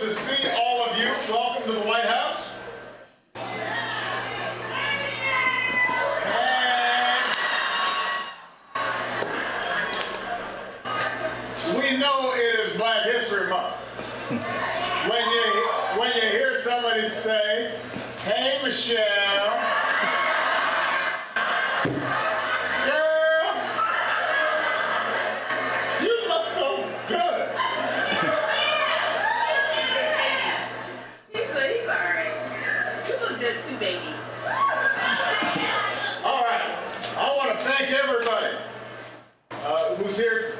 to see all of you. Welcome to the White House. And we know it is Black History Month. When you hear somebody say, "Hey, Michelle, girl, you look so good." He's all right. You look good too, baby. All right. I want to thank everybody who's here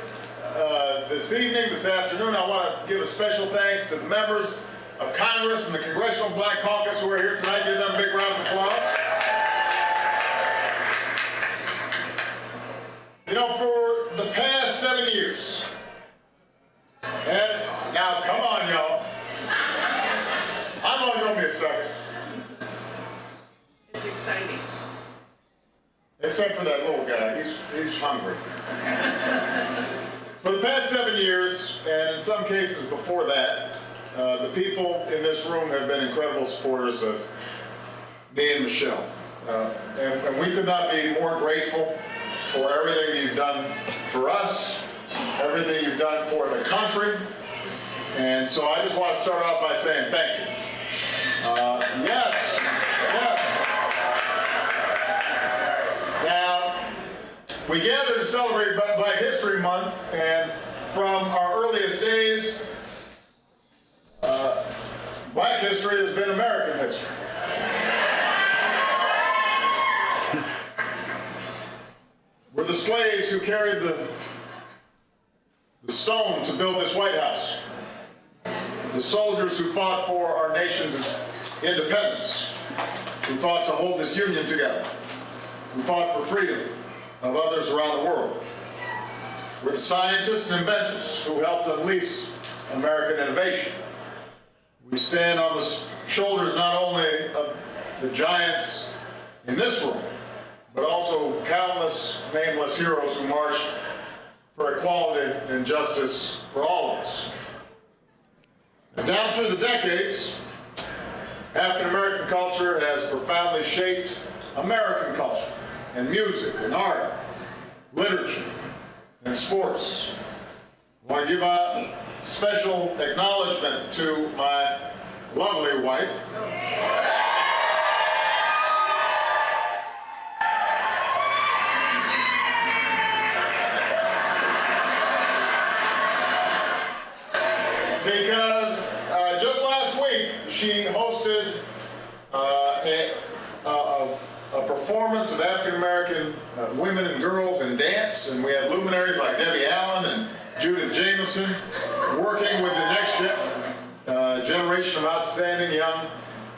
this evening, this afternoon. I want to give a special thanks to the members of Congress and the Congressional Black Caucus who are here tonight. Give them a big round of applause. You know, for the past 7 years, and now come on, y'all. I'm gonna go me a second. It's exciting. Except for that little guy, he's hungry. For the past 7 years, and in some cases before that, the people in this room have been incredible supporters of me and Michelle. And we could not be more grateful for everything you've done for us, everything you've done for the country. And so I just want to start off by saying thank you. Yes. Now, we gather to celebrate Black History Month, and from our earliest days, Black history has been American history. We're the slaves who carried the stone to build this White House. The soldiers who fought for our nation's independence, who fought to hold this union together, who fought for freedom of others around the world. We're the scientists and inventors who helped unleash American innovation. We stand on the shoulders not only of the giants in this room, but also countless nameless heroes who marched for equality and justice for all of us. And down through the decades, African American culture has profoundly shaped American culture and music and art, literature, and sports. I want to give a special acknowledgement to my lovely wife. Because just last week she hosted a performance of African American women and girls in dance, and we had luminaries like Debbie Allen and Judith Jameson working with the next generation of outstanding young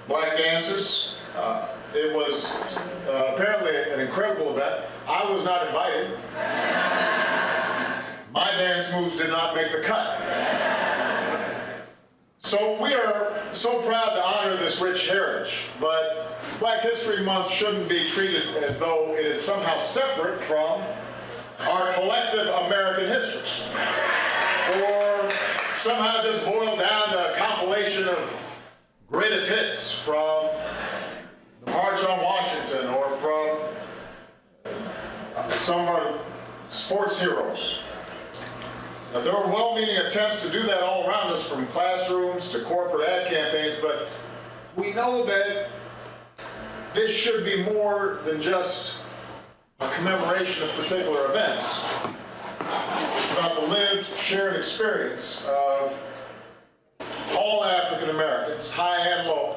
black dancers. It was apparently an incredible event. I was not invited. My dance moves did not make the cut. So we are so proud to honor this rich heritage, but Black History Month shouldn't be treated as though it is somehow separate from our collective American history, or somehow just boiled down to a compilation of greatest hits from the March on Washington or from some of our sports heroes. Now, there are well-meaning attempts to do that all around us, from classrooms to corporate ad campaigns, but we know that this should be more than just a commemoration of particular events. It's about the lived, shared experience of all African Americans, high and low.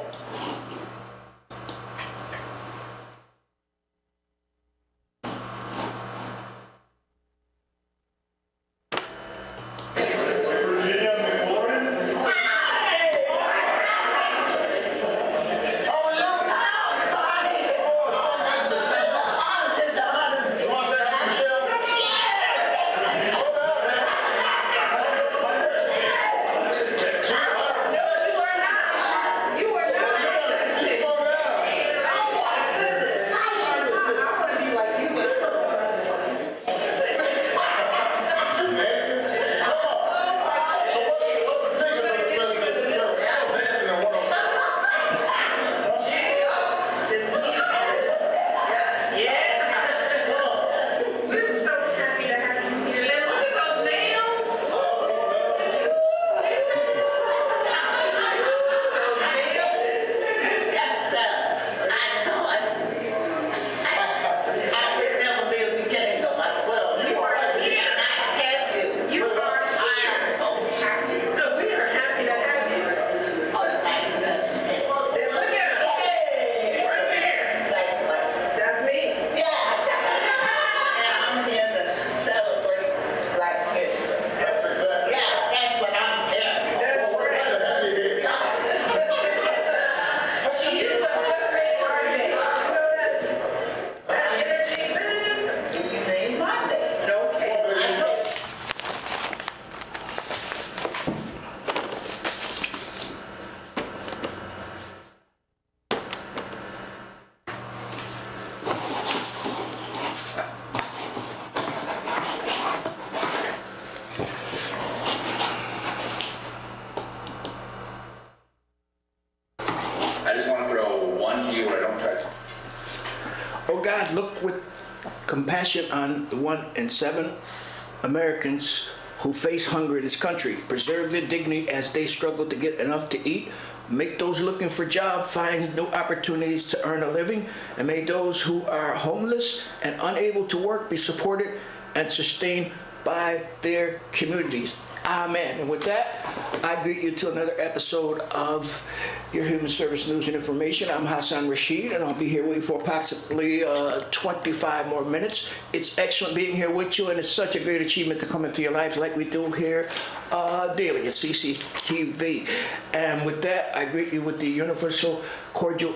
God, look with compassion on the 1 in 7 Americans who face hunger in this country. Preserve their dignity as they struggle to get enough to eat. Make those looking for jobs find new opportunities to earn a living. And may those who are homeless and unable to work be supported and sustained by their communities. Amen. And with that, I greet you to another episode of your Human Service News and Information. I'm Hassan Rashid, and I'll be here with you for approximately 25 more minutes. It's excellent being here with you, and it's such a great achievement to come into your lives like we do here daily at CCTV. And with that, I greet you with the universal, cordial,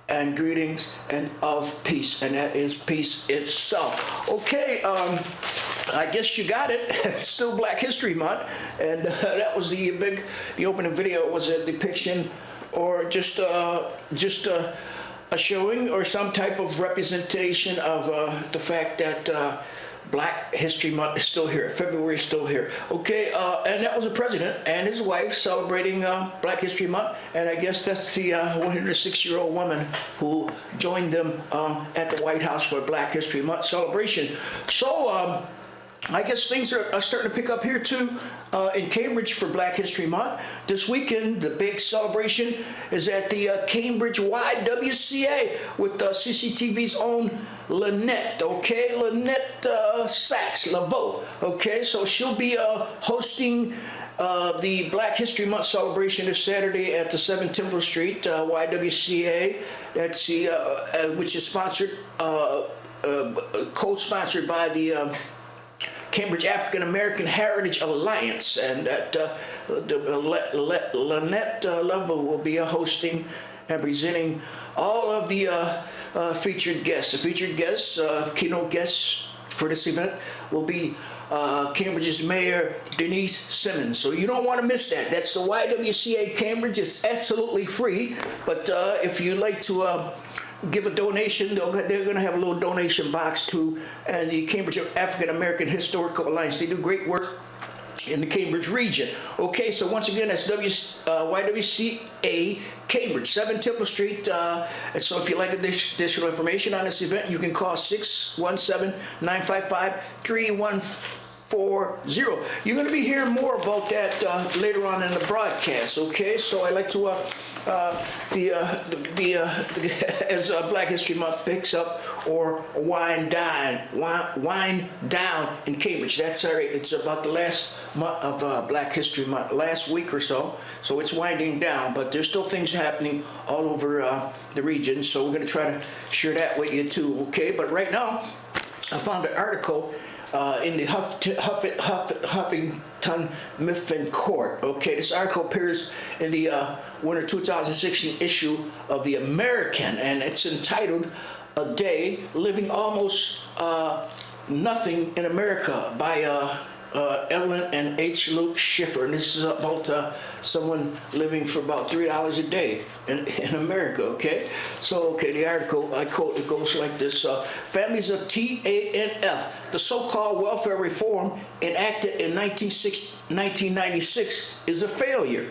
and greetings and of peace, and that is peace itself. Okay, I guess you got it. It's still Black History Month, and that was the opening video was a depiction or just a showing or some type of representation of the fact that Black History Month is still here. February is still here. Okay, and that was the president and his wife celebrating Black History Month, and I guess that's the 106-year-old woman who joined them at the White House for Black History Month celebration. So, I guess things are starting to pick up here too in Cambridge for Black History Month. This weekend, the big celebration is at the Cambridge YWCA with CCTV's own Lynette, okay? Lynette Sachs Laveau, okay? So she'll be hosting the Black History Month celebration this Saturday at the 7 Temple Street YWCA. That's the which is sponsored, co-sponsored by the Cambridge African American Heritage Alliance, and that Lynette Laveau will be hosting and presenting all of the featured guests. The featured guests, keynote guests for this event will be Cambridge's Mayor Denise Simmons. So you don't want to miss that. That's the YWCA Cambridge. It's absolutely free, but if you'd like to give a donation, they're going to have a little donation box too. And the Cambridge African American Historical Alliance, they do great work in the Cambridge region. Okay, so once again, that's YWCA Cambridge, 7 Temple Street. And so if you'd like additional information on this event, you can call 617-955-3140. You're going to be hearing more about that later on in the broadcast. Okay, so I'd like to as Black History Month picks up or wind down in Cambridge. That's all right. It's about the last month of Black History Month, last week or so. So it's winding down, but there's still things happening all over the region. So we're going to try to share that with you too. Okay, but right now I found an article in the Huffington Mifflin Court. Okay, this article appears in the winter 2016 issue of The American, and it's entitled "A Day Living Almost Nothing in America" by Evelyn and H. Luke Schiffer. And this is about someone living for about $3 a day in America, okay? So, okay, the article, I quote, it goes like this. Families of TANF, the so-called welfare reform enacted in 1996 is a failure.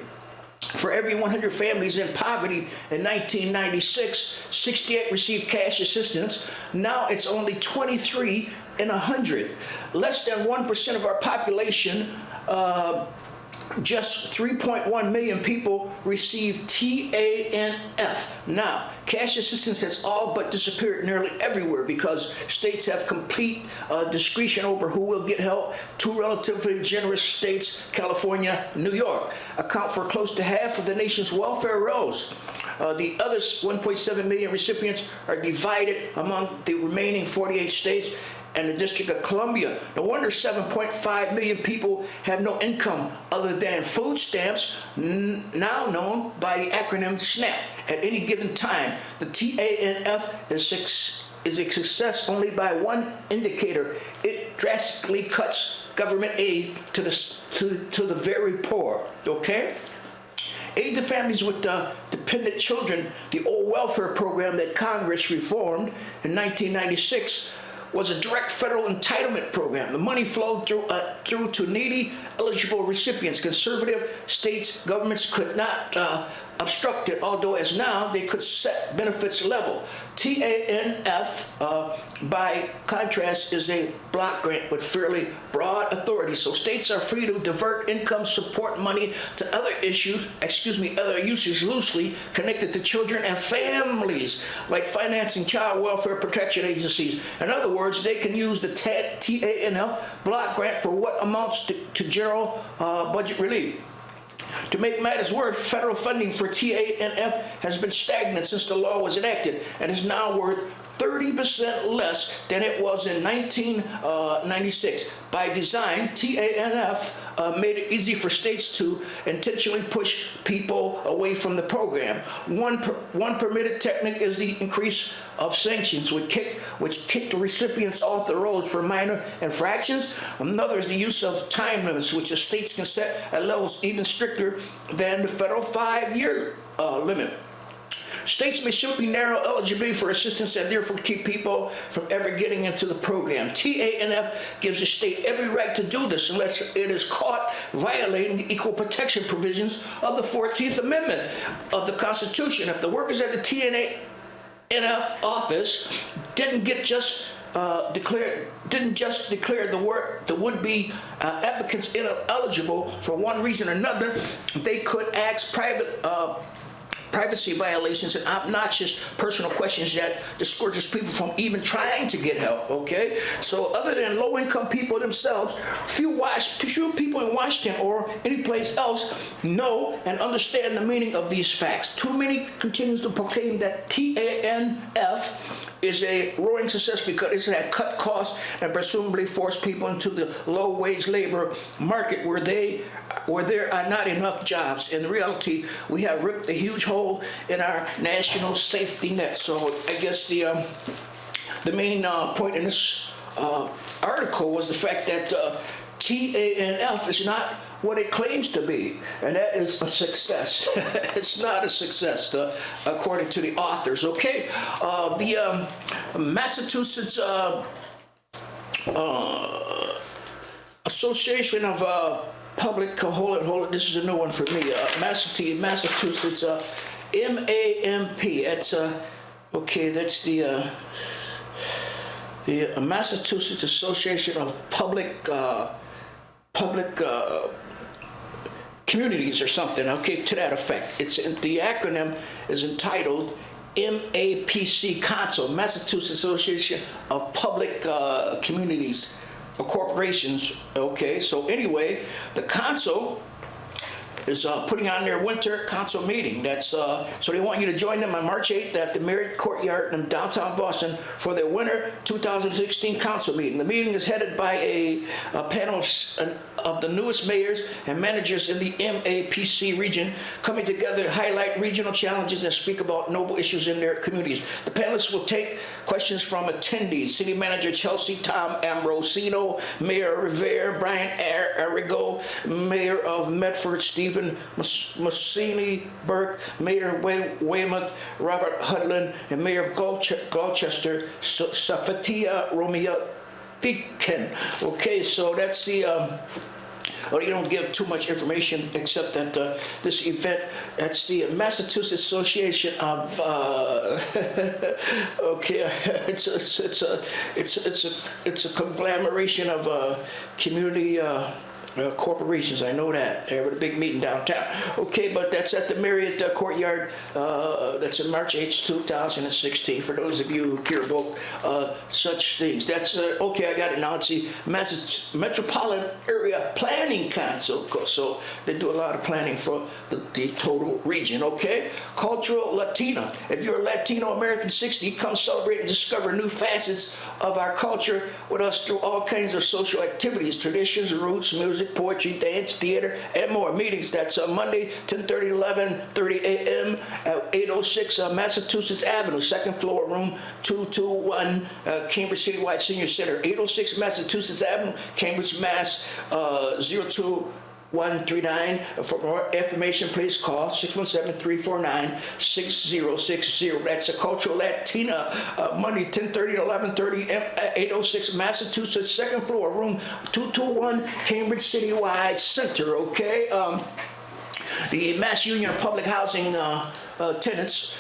For every 100 families in poverty in 1996, 68 received cash assistance. Now it's only 23 in 100. Less than 1% of our population, just 3.1 million people receive TANF. Now, cash assistance has all but disappeared nearly everywhere because states have complete discretion over who will get help. Two relatively generous states, California, New York, account for close to half of the nation's welfare rolls. The other 1.7 million recipients are divided among the remaining 48 states and the District of Columbia. No wonder 7.5 million people have no income other than food stamps, now known by the acronym SNAP. At any given time, the TANF is a success only by one indicator. It drastically cuts government aid to the very poor, okay? Aid to families with dependent children, the old welfare program that Congress reformed in 1996, was a direct federal entitlement program. The money flowed through to needy, eligible recipients. Conservative states governments could not obstruct it, although as now they could set benefits level. TANF, by contrast, is a block grant with fairly broad authority, so states are free to divert income support money to other uses loosely connected to children and families, like financing child welfare protection agencies. In other words, they can use the TANF block grant for what amounts to general budget relief. To make matters worse, federal funding for TANF has been stagnant since the law was enacted and is now worth 30% less than it was in 1996. By design, TANF made it easy for states to intentionally push people away from the program. One permitted technique is the increase of sanctions, which kick the recipients off the rolls for minor infractions. Another is the use of time limits, which the states can set at levels even stricter than the federal 5-year limit. States may simply narrow eligibility for assistance and therefore keep people from ever getting into the program. TANF gives the state every right to do this unless it is caught violating the equal protection provisions of the 14th Amendment of the Constitution. If the workers at the TANF office didn't just declare the would-be applicants ineligible for one reason or another, they could ask privacy violations and obnoxious personal questions that discourages people from even trying to get help, okay? So other than low-income people themselves, few people in Washington or any place else know and understand the meaning of these facts. Too many continues to proclaim that TANF is a roaring success because it's had cut costs and presumably forced people into the low-wage labor market where there are not enough jobs. In reality, we have ripped a huge hole in our national safety net. So I guess the main point in this article was the fact that TANF is not what it claims to be, and that is a success. It's not a success, according to the authors. Okay, the Massachusetts Association of Public, hold it, this is a new one for me. Massachusetts MAMP. That's okay. That's the Massachusetts Association of Public Communities or something. Okay, to that effect. The acronym is entitled MAPC Council, Massachusetts Association of Public Communities or Corporations. Okay, so anyway, the council is putting on their winter council meeting. That's so they want you to join them on March 8th at the Marriott Courtyard in downtown Boston for their winter 2016 council meeting. The meeting is headed by a panel of the newest mayors and managers in the MAPC region, coming together to highlight regional challenges and speak about noble issues in their communities. The panelists will take questions from attendees: City Manager Chelsea Tom Ambrosino, Mayor Revere Brian Arrigo, Mayor of Medford Stephen Mussini Burke, Mayor Weymouth Robert Hudlin, and Mayor of Gloucester Safatia Romeo Pekin. Okay, so that's the well, you don't give too much information except that this event, that's the Massachusetts Association of okay, it's a conglomeration of community corporations. I know that. They have a big meeting downtown. Okay, but that's at the Marriott Courtyard. That's in March 8th, 2016. For those of you who care about such things. That's okay. I got it now. It's the Metropolitan Area Planning Council. So they do a lot of planning for the total region. Okay, Cultural Latina. If you're a Latino American 60, come celebrate and discover new facets of our culture with us through all kinds of social activities, traditions, roots, music, poetry, dance, theater, and more. Meetings, that's Monday, 10:30 to 11:30 a.m. at 806 Massachusetts Avenue, second floor, room 221, Cambridge Citywide Senior Center, 806 Massachusetts Avenue, Cambridge, Mass. 02139. For more information, please call 617-349-6060. That's a Cultural Latina, Monday, 10:30 to 11:30, 806 Massachusetts, second floor, room 221, Cambridge Citywide Center. Okay. The Mass Union of Public Housing tenants,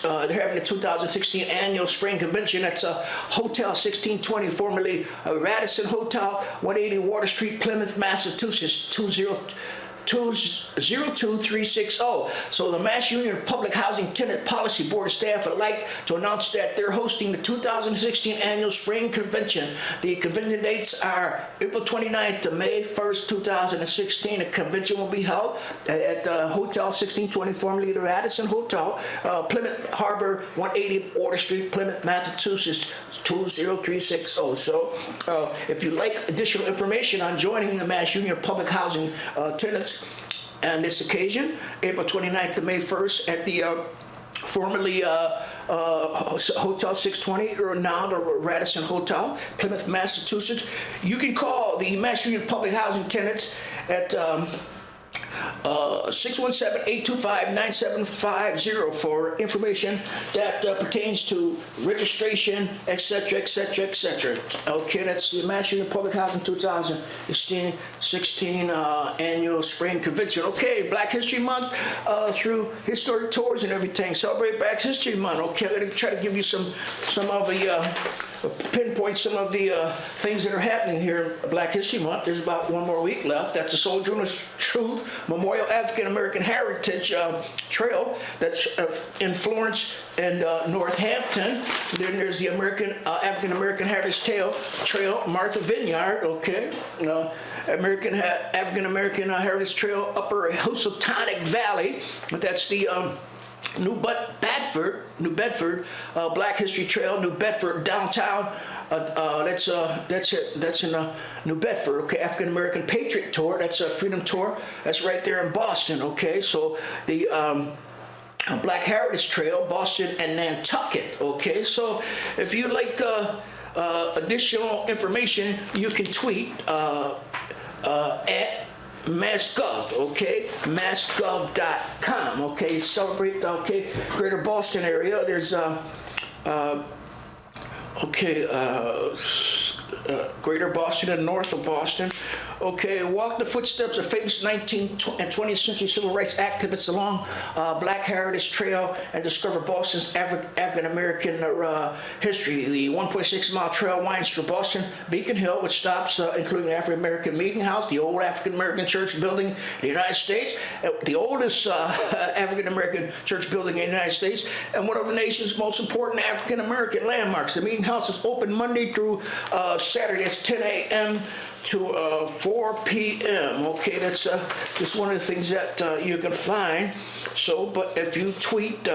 they're having the 2016 annual spring convention. That's Hotel 1620, formerly Radisson Hotel, 180 Water Street, Plymouth, Massachusetts, 20360. So the Mass Union of Public Housing Tenant Policy Board staff would like to announce that they're hosting the 2016 annual spring convention. The convention dates are April 29th to May 1st, 2016. The convention will be held at Hotel 1620, formerly the Radisson Hotel, Plymouth Harbor, 180 Water Street, Plymouth, Massachusetts, 20360. So if you'd like additional information on joining the Mass Union of Public Housing Tenants on this occasion, April 29th to May 1st at the formerly Hotel 620, or now the Radisson Hotel, Plymouth, Massachusetts. You can call the Mass Union Public Housing Tenants at 617-825-9750 for information that pertains to registration, etc., etc., etc. Okay, that's the Mass Union Public Housing 2016 annual spring convention. Okay, Black History Month through historic tours and everything. Celebrate Black History Month. Okay, I'm going to try to give you some of the pinpoint some of the things that are happening here in Black History Month. There's about one more week left. That's the Sojourner's Truth Memorial African American Heritage Trail. That's in Florence and Northampton. Then there's the African American Heritage Trail, Martha Vineyard. Okay, African American Heritage Trail, Upper Housatonic Valley. That's the New Bedford Black History Trail, New Bedford downtown. That's in New Bedford. Okay, African American Patriot Tour. That's a Freedom Tour. That's right there in Boston. Okay, so the Black Heritage Trail, Boston and Nantucket. Okay, so if you like additional information, you can tweet at MassGov, okay, massgov.com, okay, celebrate, okay, Greater Boston area. There's, Greater Boston and north of Boston. Okay, walk the footsteps of famous 19th and 20th century civil rights activists along Black Heritage Trail and discover Boston's African American history. The 1.6 mile trail winds through Boston, Beacon Hill, which stops including the African American Meeting House, the old African American church building in the United States, the oldest African American church building in the United States, and one of the nation's most important African American landmarks. The Meeting House is open Monday through Saturday. It's 10 a.m. to 4 p.m. Okay, that's just one of the things that you can find. So, but if you tweet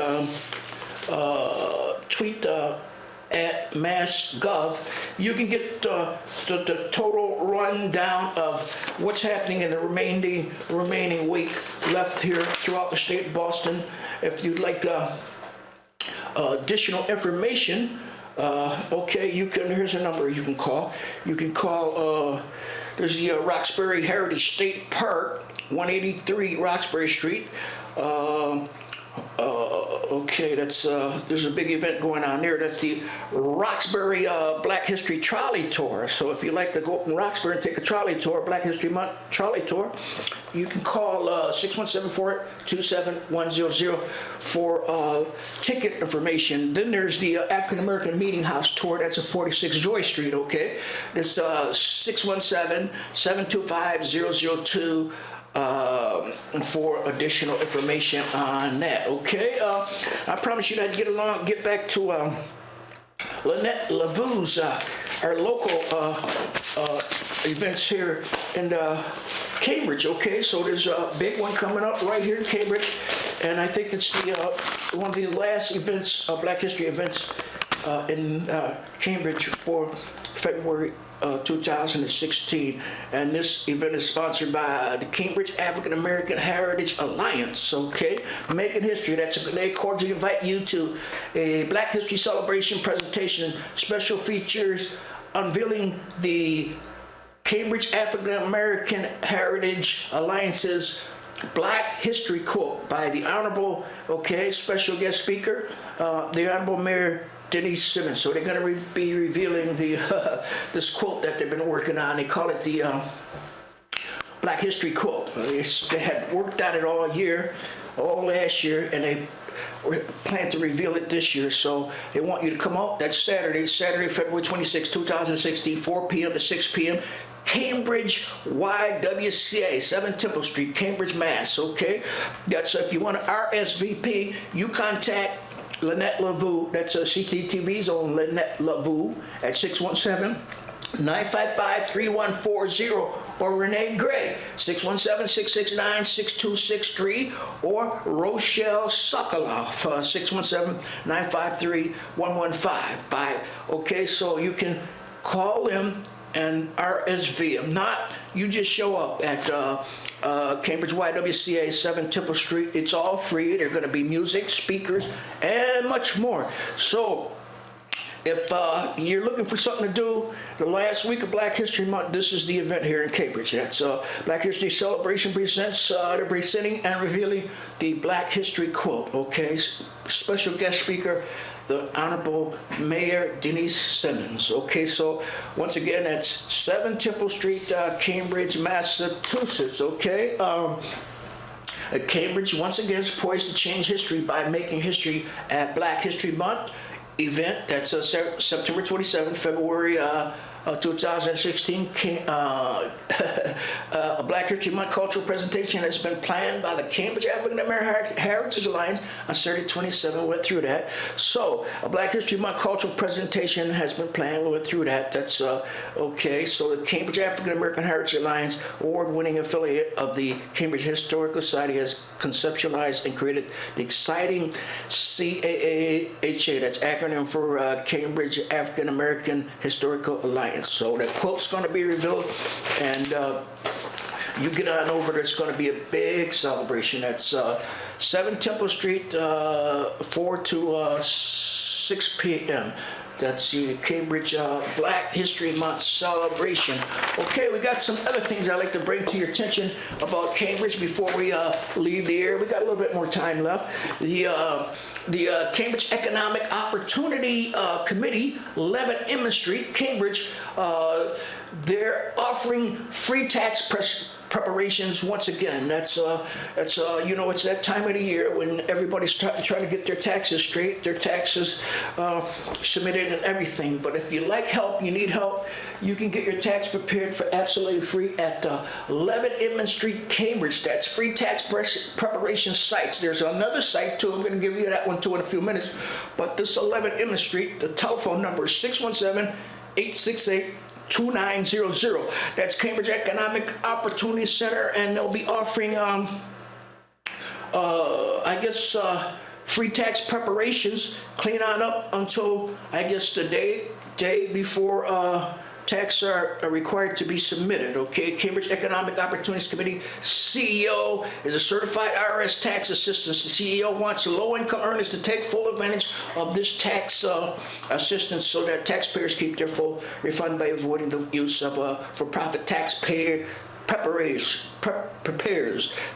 at MassGov, you can get the total rundown of what's happening in the remaining week left here throughout the state of Boston. If you'd like additional information, okay, here's a number you can call. You can call, there's the Roxbury Heritage State Park, 183 Roxbury Street. Okay, there's a big event going on there. That's the Roxbury Black History Trolley Tour. So if you'd like to go up in Roxbury and take a trolley tour, Black History Month trolley tour, you can call 617-427-100 for ticket information. Then there's the African American Meeting House tour. That's at 46 Joy Street, okay? There's 617-725-002 for additional information on that, okay? I promise you that I'd get back to Lynette LaVou's, our local events here in Cambridge, okay? So there's a big one coming up right here in Cambridge, and I think it's one of the last events, Black History events in Cambridge for February 2016, and this event is sponsored by the Cambridge African American Heritage Alliance, okay? Making history. They cordially invite you to a Black History celebration presentation, special features unveiling the Cambridge African American Heritage Alliance's Black History quote by the Honorable, okay, special guest speaker, the Honorable Mayor Denise Simmons. So they're going to be revealing this quote that they've been working on. They call it the Black History quote. They had worked on it all year, all last year, and they plan to reveal it this year. So they want you to come out. That's Saturday, February 26, 2016, 4 p.m. to 6 p.m. Cambridge YWCA, 7 Temple Street, Cambridge, Mass. Okay, that's if you want to RSVP, you contact Lynette Laveau. That's a CCTV's own Lynette Laveau at 617-955-3140, or Renee Gray, 617-669-6263, or Rochelle Sokoloff, 617-953-1155. Okay, so you can call them and RSV. If not, you just show up at Cambridge YWCA, 7 Temple Street. It's all free. There's going to be music, speakers, and much more. So if you're looking for something to do the last week of Black History Month, this is the event here in Cambridge. That's Black History Celebration presents, they're presenting and revealing the Black History quote. Okay, special guest speaker, the Honorable Mayor Denise Simmons. Okay, so once again, that's 7 Temple Street, Cambridge, Massachusetts. Okay. Cambridge once again is poised to change history by making history at Black History Month event. That's September 27th, February 2016. A Black History Month cultural presentation has been planned by the Cambridge African American Heritage Alliance on Saturday 27. Went through that. So a Black History Month cultural presentation has been planned. We went through that. That's okay. So the Cambridge African American Heritage Alliance, award-winning affiliate of the Cambridge Historical Society, has conceptualized and created the exciting CAAHA. That's acronym for Cambridge African American Historical Alliance. So the quote's going to be revealed, and you get on over there. It's going to be a big celebration. That's 7 Temple Street, 4 to 6 p.m. That's the Cambridge Black History Month celebration. Okay, we got some other things I'd like to bring to your attention about Cambridge before we leave the air. We got a little bit more time left. The Cambridge Economic Opportunity Committee, 11 Emma Street, Cambridge, they're offering free tax preparations once again. That's you know, it's that time of the year when everybody's trying to get their taxes straight, their taxes submitted and everything. But if you like help, you need help, you can get your tax prepared for absolutely free at 11 Edmund Street, Cambridge. That's free tax preparation sites. There's another site too. I'm going to give you that one too in a few minutes. But this 11 Edmund Street, the telephone number is 617-868-2900. That's Cambridge Economic Opportunity Center, and they'll be offering, I guess, free tax preparations, clean on up until, I guess, the day before tax are required to be submitted. Okay, Cambridge Economic Opportunities Committee CEO is a certified IRS tax assistant. The CEO wants low-income earners to take full advantage of this tax assistance so that taxpayers keep their full refund by avoiding the use of for-profit taxpayer preparers.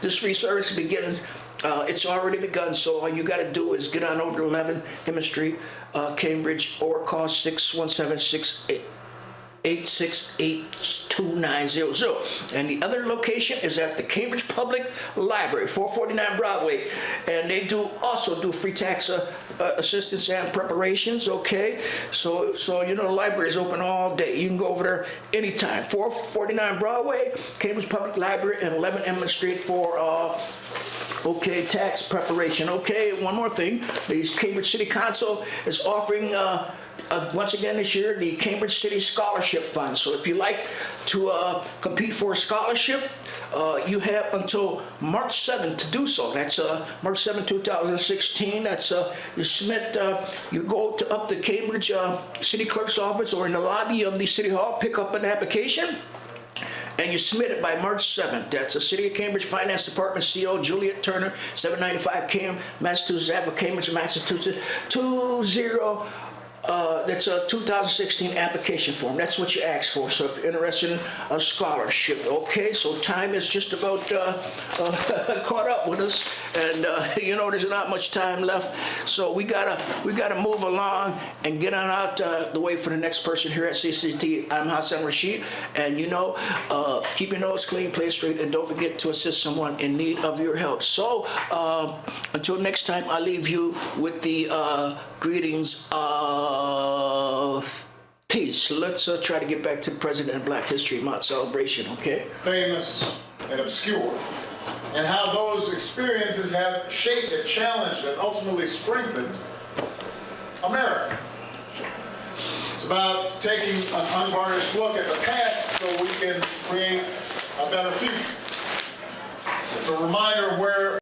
This free service begins. It's already begun, so all you got to do is get on over to 11 Emmett Street, Cambridge, or call 617-868-2900. And the other location is at the Cambridge Public Library, 449 Broadway, and they also do free tax assistance and preparations. Okay, so you know the library is open all day. You can go over there anytime. 449 Broadway, Cambridge Public Library, and 11 Emmett Street for okay, tax preparation. Okay, one more thing. The Cambridge City Council is offering once again this year the Cambridge City Scholarship Fund. So if you like to compete for a scholarship, you have until March 7th to do so. That's March 7, 2016. That's you submit. You go up the Cambridge City Clerk's office or in the lobby of the City Hall, pick up an application, and you submit it by March 7th. That's the City of Cambridge Finance Department CO Juliet Turner, 795 Massachusetts Ave, Cambridge, Massachusetts, 20. That's a 2016 application form. That's what you ask for. So if you're interested in a scholarship, okay. So time is just about caught up with us. and you know there's not much time left, so we gotta move along and get on out the way for the next person here at CCT. I'm Hassan Rashid, and you know, keep your nose clean, play straight, and don't forget to assist someone in need of your help. So until next time, I leave you with the greetings of peace. Let's try to get back to the President and Black History Month celebration, okay? Famous and obscure, and how those experiences have shaped and challenged and ultimately strengthened America. It's about taking an unvarnished look at the past so we can create a better future. It's a reminder of where